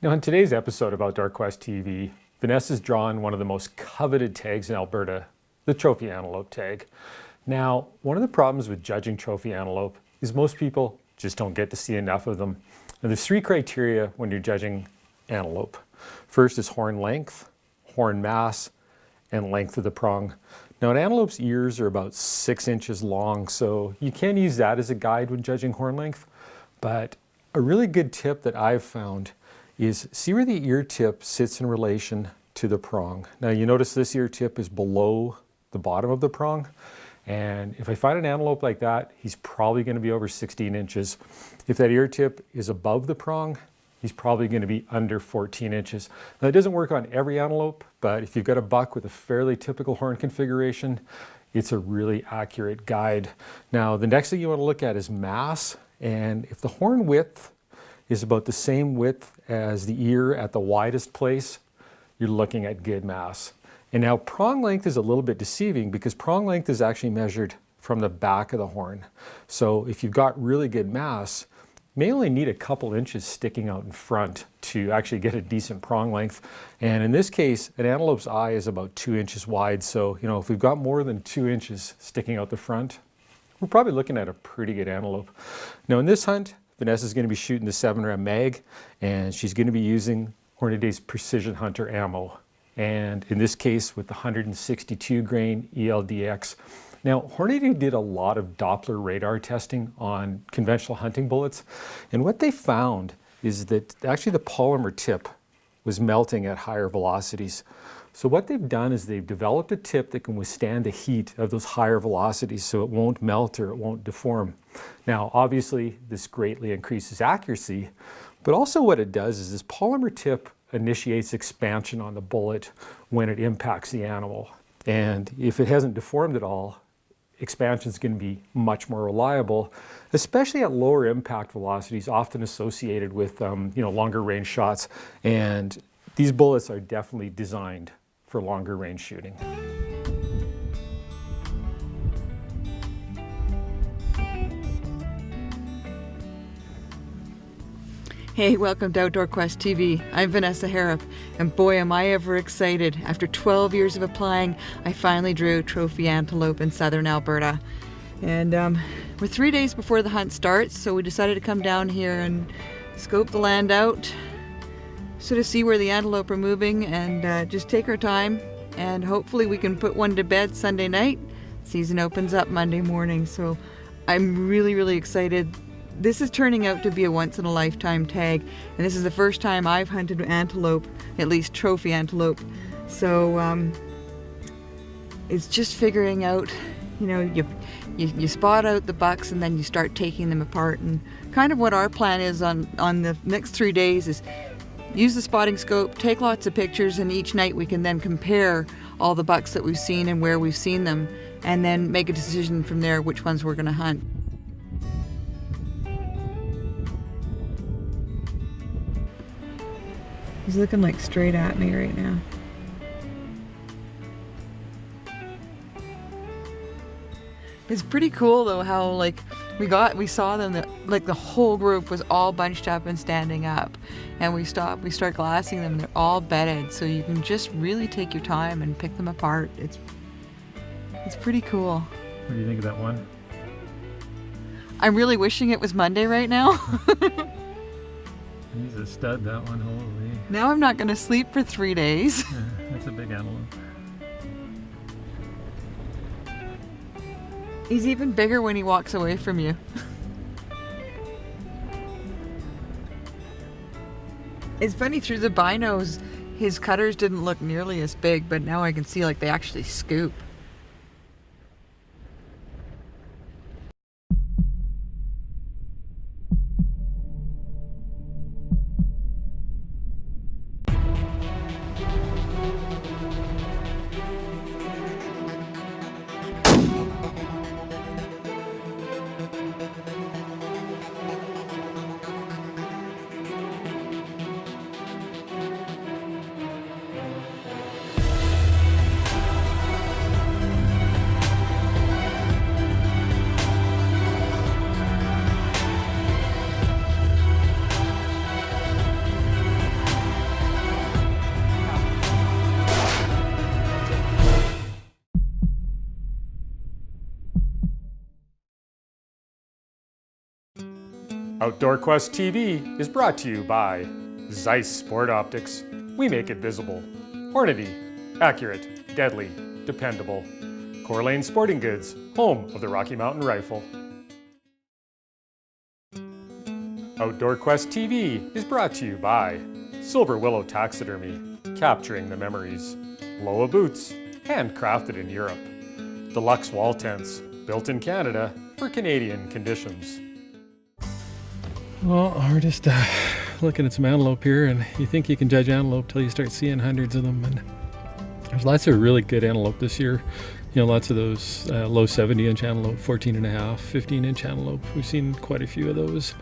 Now, in today's episode of Outdoor Quest TV, Vanessa's drawn one of the most coveted tags in Alberta, the trophy antelope tag. Now, one of the problems with judging trophy antelope is most people just don't get to see enough of them. And there's three criteria when you're judging antelope. First is horn length, horn mass, and length of the prong. Now, an antelope's ears are about 6 inches long, so you can use that as a guide when judging horn length. But a really good tip that I've found is see where the ear tip sits in relation to the prong. Now you notice this ear tip is below the bottom of the prong, and if I find an antelope like that, he's probably going to be over 16 inches. If that ear tip is above the prong, he's probably going to be under 14 inches. Now it doesn't work on every antelope, but if you've got a buck with a fairly typical horn configuration, it's a really accurate guide. Now the next thing you want to look at is mass, and if the horn width is about the same width as the ear at the widest place, you're looking at good mass. And now prong length is a little bit deceiving because prong length is actually measured from the back of the horn. So if you've got really good mass, you may only need a couple inches sticking out in front to actually get a decent prong length. And in this case, an antelope's eye is about 2 inches wide. So, if we've got more than 2 inches sticking out the front, we're probably looking at a pretty good antelope. Now in this hunt, Vanessa's going to be shooting the 7-round mag, and she's going to be using Hornaday's Precision Hunter ammo. And in this case, with the 162 grain ELD-X. Now, Hornaday did a lot of Doppler radar testing on conventional hunting bullets, and what they found is that actually the polymer tip was melting at higher velocities. So what they've done is they've developed a tip that can withstand the heat of those higher velocities so it won't melt or it won't deform. Now, obviously, this greatly increases accuracy, but also what it does is this polymer tip initiates expansion on the bullet when it impacts the animal. And if it hasn't deformed at all, expansion is going to be much more reliable, especially at lower impact velocities, often associated with longer range shots. And these bullets are definitely designed for longer range shooting. Hey, welcome to Outdoor Quest TV. I'm Vanessa Harrop, and boy am I ever excited. After 12 years of applying, I finally drew trophy antelope in Southern Alberta. And we're 3 days before the hunt starts, so we decided to come down here and scope the land out, sort of see where the antelope are moving, and just take our time, and hopefully we can put one to bed Sunday night. Season opens up Monday morning, so I'm really excited. This is turning out to be a once-in-a-lifetime tag, and this is the first time I've hunted antelope, at least trophy antelope. So it's just figuring out, you spot out the bucks and then you start taking them apart. And kind of what our plan is on the next 3 days is use the spotting scope, take lots of pictures, and each night we can then compare all the bucks that we've seen and where we've seen them, and then make a decision from there which ones we're going to hunt. He's looking like straight at me right now. It's pretty cool though how we saw them, that the whole group was all bunched up and standing up, and we start glassing them and they're all bedded, so you can just really take your time and pick them apart. It's pretty cool. What do you think of that one? I'm really wishing it was Monday right now. He's a stud, that one, holy. Now I'm not going to sleep for 3 days. Yeah, that's a big antelope. He's even bigger when he walks away from you. It's funny, through the binos, his cutters didn't look nearly as big, but now I can see they actually scoop. Outdoor Quest TV is brought to you by Zeiss Sport Optics. We make it visible. Hornady, accurate, deadly, dependable. Coeur d'Alene Sporting Goods, home of the Rocky Mountain Rifle. Outdoor Quest TV is brought to you by Silver Willow Taxidermy, capturing the memories. Loa Boots, handcrafted in Europe. Deluxe Wall Tents, built in Canada for Canadian conditions. Well, we're just looking at some antelope here, and you think you can judge antelope till you start seeing hundreds of them. And there's lots of really good antelope this year. You know, lots of those low 70-inch antelope, 14 and a half, 15-inch antelope. We've seen quite a few of those.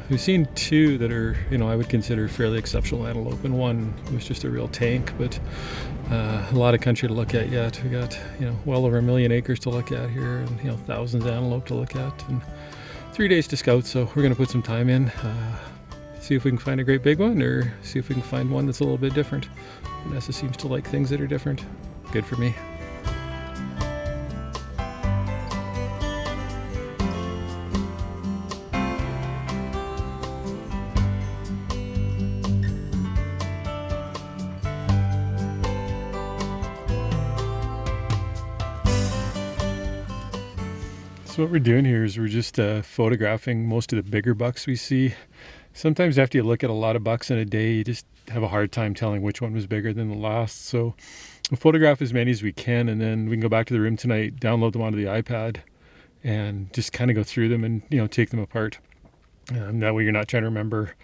We've seen two that are, you know, I would consider fairly exceptional antelope, and one was just a real tank, but a lot of country to look at yet. We got, you know, well over 1 million acres to look at here, and, you know, thousands of antelope to look at, and 3 days to scout, so we're going to put some time in, see if we can find a great big one, or see if we can find one that's a little bit different. Vanessa seems to like things that are different. Good for me. So what we're doing here is we're just photographing most of the bigger bucks we see. Sometimes after you look at a lot of bucks in a day, you just have a hard time telling which one was bigger than the last. So we'll photograph as many as we can, and then we can go back to the room tonight, download them onto the iPad, and just kind of go through them and, you know, take them apart. That way you're not trying to remember,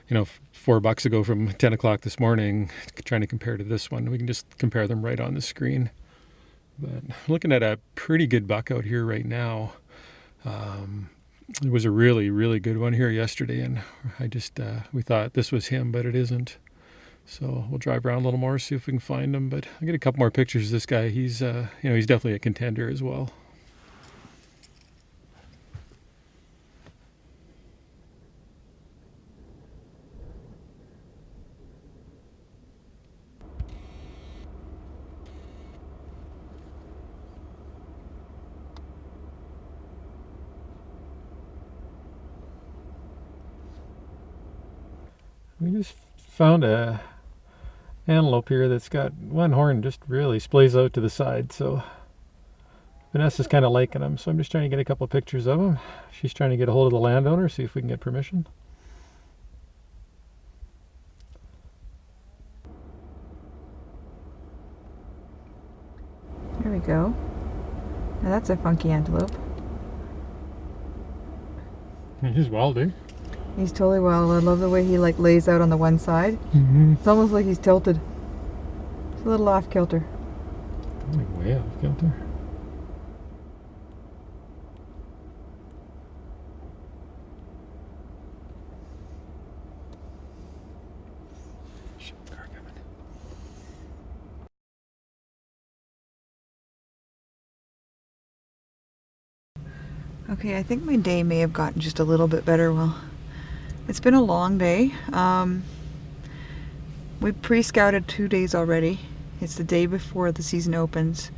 you know, 4 bucks ago from 10 o'clock this morning, trying to compare to this one. We can just compare them right on the screen. But I'm looking at a pretty good buck out here right now. There was a really, really good one here yesterday, and I just, we thought this was him, but it isn't. So we'll drive around a little more, see if we can find him. But I'll get a couple more pictures of this guy. He's, you know, he's definitely a contender as well. We just found a antelope here that's got one horn just really splays out to the side, so Vanessa's kind of liking him, so I'm just trying to get a couple of pictures of him. She's trying to get a hold of the landowner, see if we can get permission. There we go. Now that's a funky antelope. He's wild, eh? He's totally wild. I love the way he like lays out on the one side. Mm-hmm. It's almost like he's tilted. It's a little off kilter. Like way off kilter. Car coming. Okay, I think my day may have gotten just a little bit better. Well, it's been a long day. We pre-scouted 2 days already. It's the day before the season opens.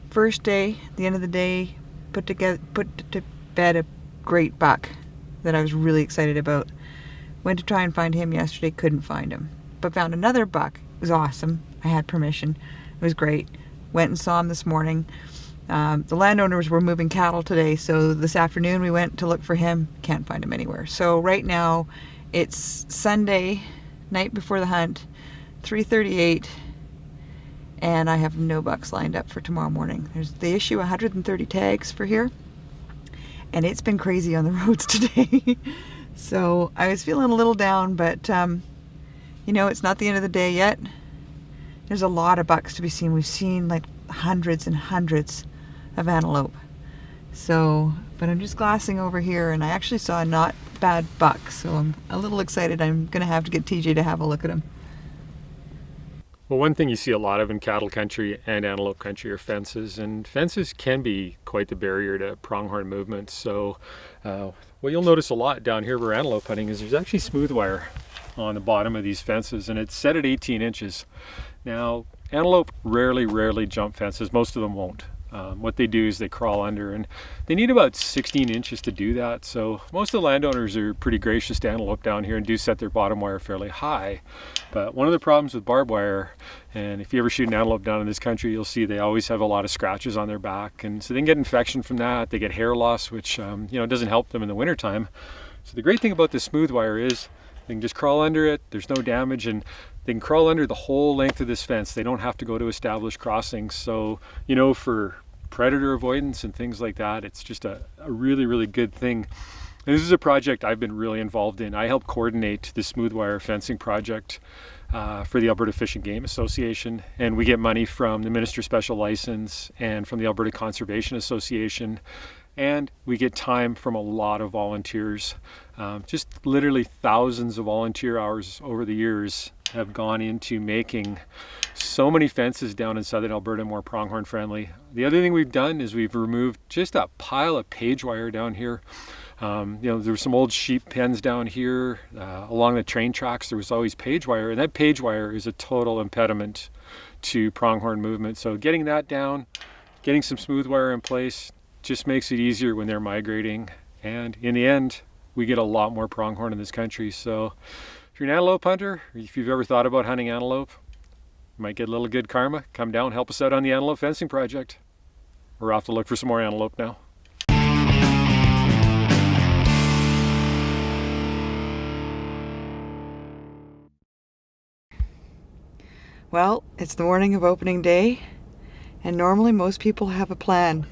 First day, the end of the day, put to bed a great buck that I was really excited about. Went to try and find him yesterday, couldn't find him. But found another buck. It was awesome. I had permission. It was great. Went and saw him this morning. The landowners were moving cattle today, so this afternoon we went to look for him. Can't find him anywhere. So right now it's Sunday, night before the hunt, 3:38, and I have no bucks lined up for tomorrow morning. They issue 130 tags for here, and it's been crazy on the roads today. So I was feeling a little down, but you know, it's not the end of the day yet. There's a lot of bucks to be seen. We've seen like hundreds and hundreds of antelope. So, but I'm just glassing over here, and I actually saw a not bad buck, so I'm a little excited. I'm gonna have to get TJ to have a look at him. Well, one thing you see a lot of in cattle country and antelope country are fences, and fences can be quite the barrier to pronghorn movement. So what you'll notice a lot down here where antelope hunting is there's actually smooth wire on the bottom of these fences, and it's set at 18 inches. Now, antelope rarely jump fences. Most of them won't. What they do is they crawl under, and they need about 16 inches to do that. So most of the landowners are pretty gracious to antelope down here and do set their bottom wire fairly high. But one of the problems with barbed wire, and if you ever shoot an antelope down in this country, you'll see they always have a lot of scratches on their back, and so they can get infection from that. They get hair loss, which doesn't help them in the wintertime. So the great thing about this smooth wire is they can just crawl under it, there's no damage, and they can crawl under the whole length of this fence. They don't have to go to established crossings. So, for predator avoidance and things like that, it's just a really, really good thing. And this is a project I've been really involved in. I help coordinate the smooth wire fencing project for the Alberta Fish and Game Association, and we get money from the Minister Special License and from the Alberta Conservation Association, and we get time from a lot of volunteers. Just literally thousands of volunteer hours over the years have gone into making so many fences down in Southern Alberta more pronghorn friendly. The other thing we've done is we've removed just a pile of page wire down here. There were some old sheep pens down here. Along the train tracks there was always page wire, and that page wire is a total impediment to pronghorn movement. So getting that down, getting some smooth wire in place just makes it easier when they're migrating, and in the end we get a lot more pronghorn in this country. So if you're an antelope hunter, or if you've ever thought about hunting antelope, you might get a little good karma. Come down, help us out on the antelope fencing project. We're off to look for some more antelope now. Well, it's the morning of opening day, and normally most people have a plan.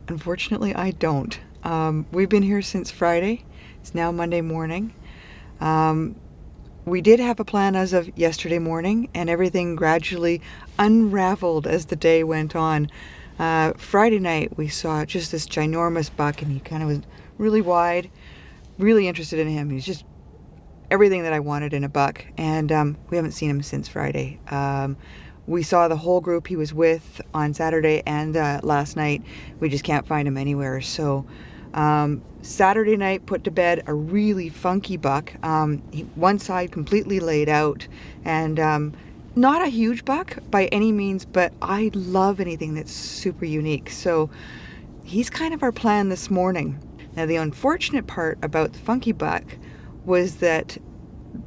Unfortunately, I don't. We've been here since Friday. It's now Monday morning. We did have a plan as of yesterday morning, and everything gradually unraveled as the day went on. Friday night, we saw just this ginormous buck, and he kind of was really wide, really interested in him. He's just everything that I wanted in a buck, and we haven't seen him since Friday. We saw the whole group he was with on Saturday and last night. We just can't find him anywhere. So Saturday night, put to bed a really funky buck. One side completely laid out, and not a huge buck by any means, but I love anything that's super unique. So he's kind of our plan this morning. Now, the unfortunate part about the funky buck was that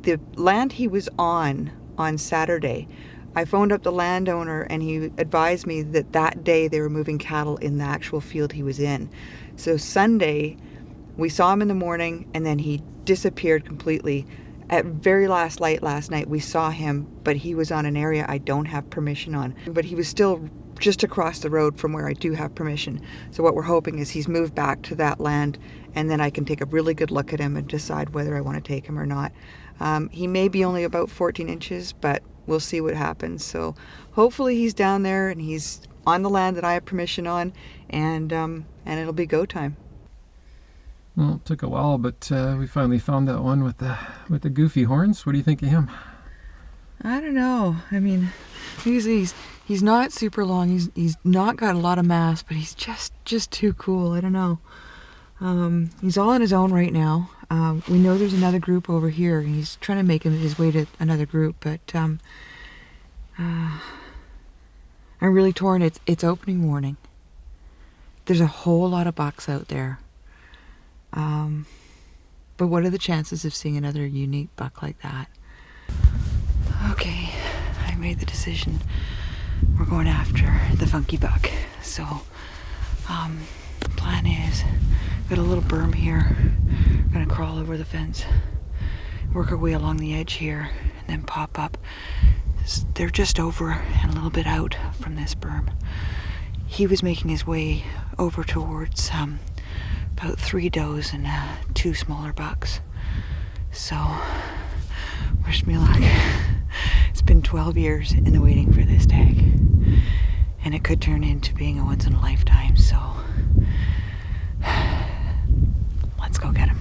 the land he was on Saturday, I phoned up the landowner and he advised me that that day they were moving cattle in the actual field he was in. So Sunday, we saw him in the morning and then he disappeared completely. At very last light last night, we saw him, but he was on an area I don't have permission on. But he was still just across the road from where I do have permission. So what we're hoping is he's moved back to that land, and then I can take a really good look at him and decide whether I want to take him or not. He may be only about 14 inches, but we'll see what happens. So hopefully he's down there and he's on the land that I have permission on, and it'll be go time. Well, it took a while, but we finally found that one with the goofy horns. What do you think of him? I don't know. I mean, he's not super long. He's not got a lot of mass, but he's just too cool. I don't know. He's all on his own right now. We know there's another group over here, and he's trying to make his way to another group, but I'm really torn. It's opening morning. There's a whole lot of bucks out there. But what are the chances of seeing another unique buck like that? Okay, I made the decision. We're going after the funky buck. So, plan is, got a little berm here. We're gonna crawl over the fence, work our way along the edge here, and then pop up. They're just over and a little bit out from this berm. He was making his way over towards about 3 does and 2 smaller bucks. So, wish me luck. It's been 12 years in the waiting for this tag, and it could turn into being a once in a lifetime, so let's go get him.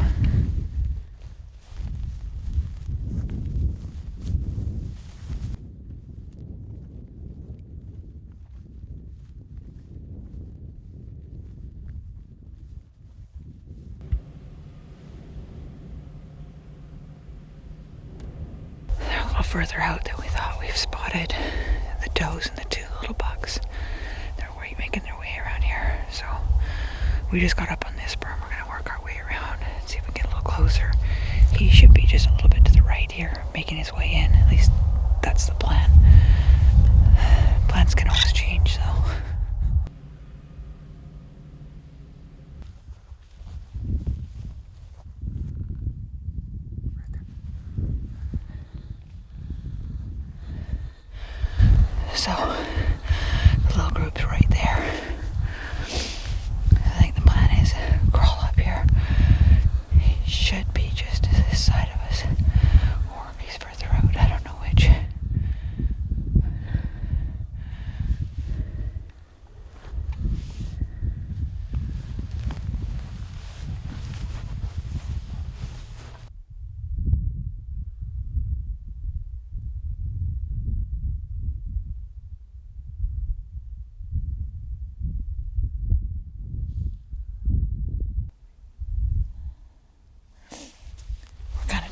Further out than we thought, we've spotted the does and the 2 little bucks. They're making their way around here. So we just got up on this berm. We're gonna work our way around and see if we can get a little closer. He should be just a little bit to the right here, making his way in. At least that's the plan. Plans can always change, though. So, the little group's right there. I think the plan is crawl up here. He should be just to this side of us, or he's further out. I don't know which.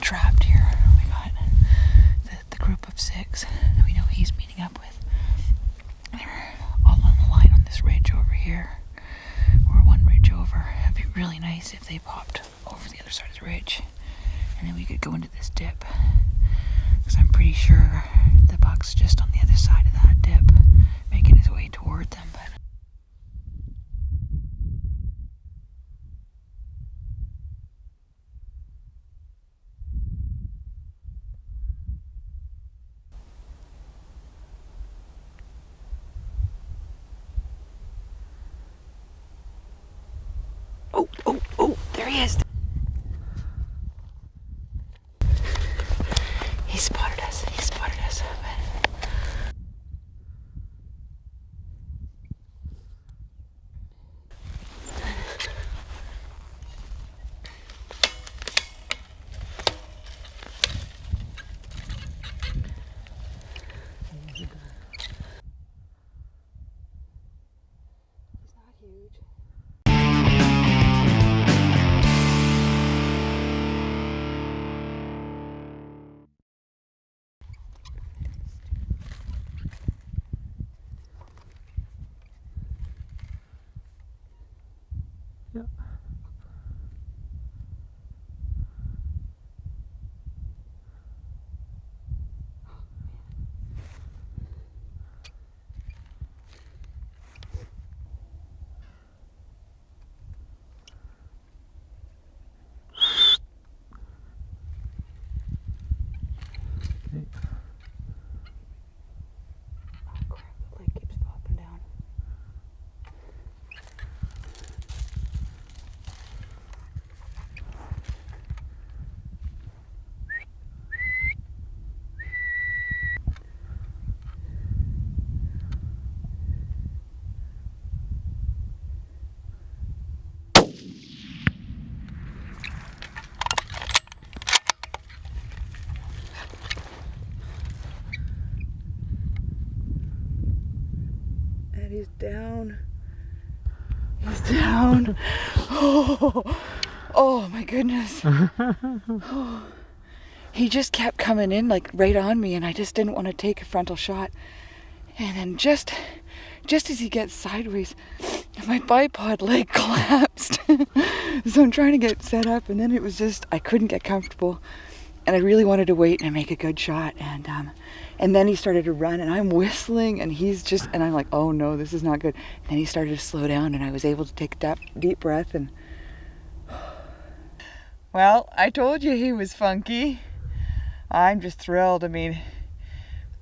Trapped here. We got the group of 6 that we know he's meeting up with. They're all on the line on this ridge over here. We're one ridge over. It'd be really nice if they popped over the other side of the ridge, and then we could go into this dip. Because I'm pretty sure the buck's just on the other side of that dip, making his way toward them. But oh, there he is. He spotted us. He's not huge. He's down. He's down. Oh my goodness. He just kept coming in like right on me, and I just didn't want to take a frontal shot. And then just as he gets sideways, my bipod leg collapsed. So I'm trying to get set up, and then it was just, I couldn't get comfortable. And I really wanted to wait and make a good shot. And then he started to run, and I'm whistling, and and I'm like, oh no, this is not good. And then he started to slow down, and I was able to take a deep breath. And well, I told you he was funky. I'm just thrilled. I mean,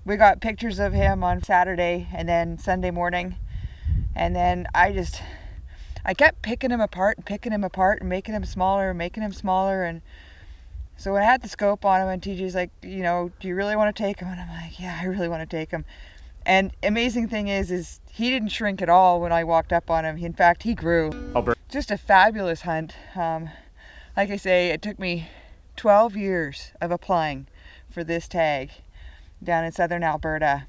we got pictures of him on Saturday and then Sunday morning. And then I kept picking him apart and making him smaller. And so when I had the scope on him, and TJ's like, do you really want to take him? And I'm like, yeah, I really want to take him. And amazing thing is he didn't shrink at all when I walked up on him. In fact, he grew. Just a fabulous hunt. Like I say, it took me 12 years of applying for this tag down in Southern Alberta.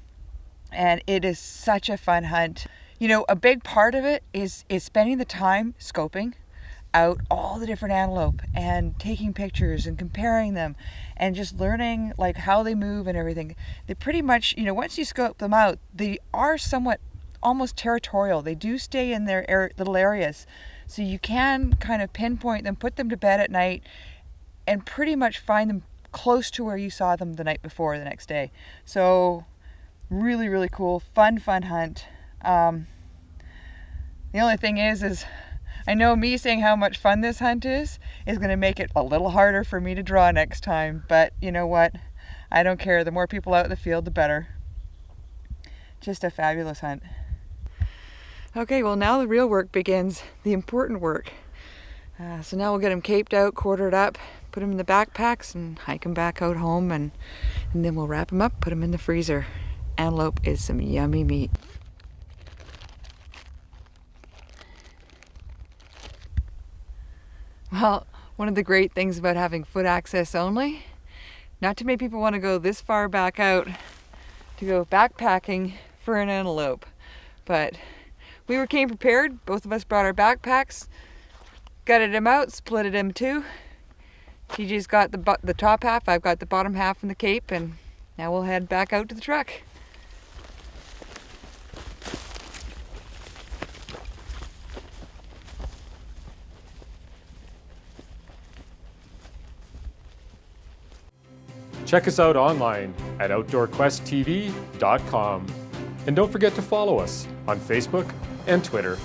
And it is such a fun hunt. A big part of it is spending the time scoping out all the different antelope and taking pictures and comparing them and just learning like how they move and everything. They pretty much, once you scope them out, they are somewhat almost territorial. They do stay in their little areas. So you can kind of pinpoint them, put them to bed at night, and pretty much find them close to where you saw them the night before, the next day. So really, really cool. Fun hunt. The only thing is I know me saying how much fun this hunt is going to make it a little harder for me to draw next time. But you know what? I don't care. The more people out in the field, the better. Just a fabulous hunt. Okay, well now the real work begins, the important work. So now we'll get them caped out, quartered up, put them in the backpacks and hike them back out home, and then we'll wrap them up, put them in the freezer. Antelope is some yummy meat. Well, one of the great things about having foot access only, not to make people want to go this far back out to go backpacking for an antelope, but we came prepared. Both of us brought our backpacks, gutted them out, split it in two. TJ's got the top half, I've got the bottom half in the cape, and now we'll head back out to the truck. Check us out online at outdoorquesttv.com. And don't forget to follow us on Facebook and Twitter.